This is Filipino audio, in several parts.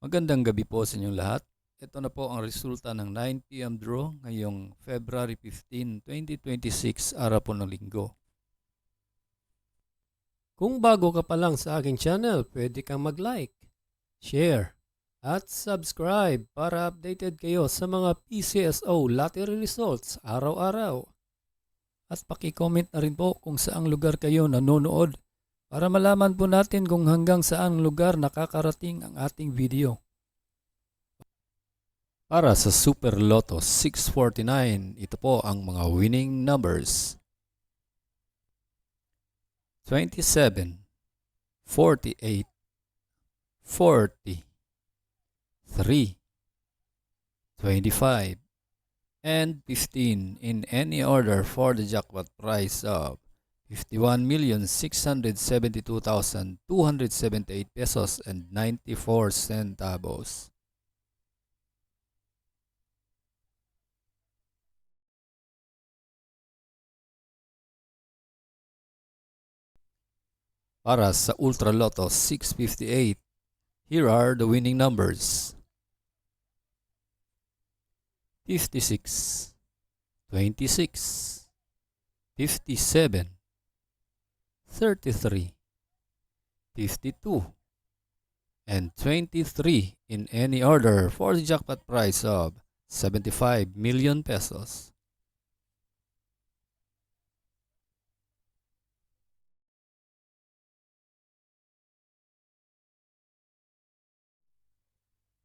Magandang gabi po sa inyong lahat. Ito na po ang resulta ng 9 p.m. draw ngayong February 15, 2026, araw po ng linggo. Kung bago ka pa lang sa aking channel, pwede kang mag-like, share, at subscribe para updated kayo sa mga PCSO lottery results araw-araw. At paki-comment na rin po kung saang lugar kayo nanonood para malaman po natin kung hanggang saang lugar nakakarating ang ating video. Para sa Super Lotto 649, ito po ang mga winning numbers. 27, 48, 40, 3, 25, and 15 in any order for the jackpot prize of 51,672,278 pesos and 94 centavos. Para sa Ultra Lotto 658, here are the winning numbers. 56, 26, 57, 33, 52, and 23 in any order for the jackpot prize of 75 million pesos.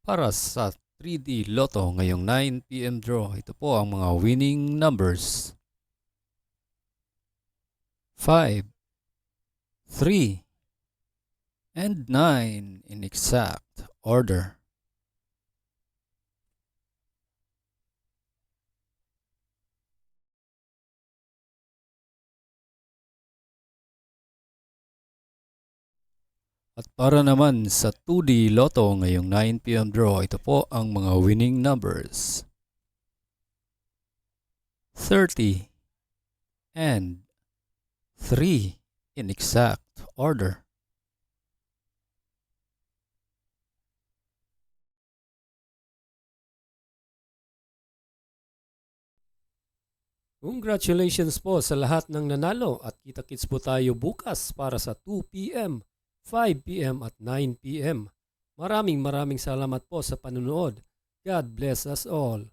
Para sa 3D Lotto ngayong 9 p.m. draw, ito po ang mga winning numbers. 5, 3, and 9 in exact order. At para naman sa 2D Lotto ngayong 9 p.m. draw, ito po ang mga winning numbers. 30 and 3 in exact order. Congratulations po sa lahat ng nanalo at kita-kits po tayo bukas para sa 2 p.m., 5 p.m. at 9 p.m. Maraming salamat po sa panunood. God bless us all.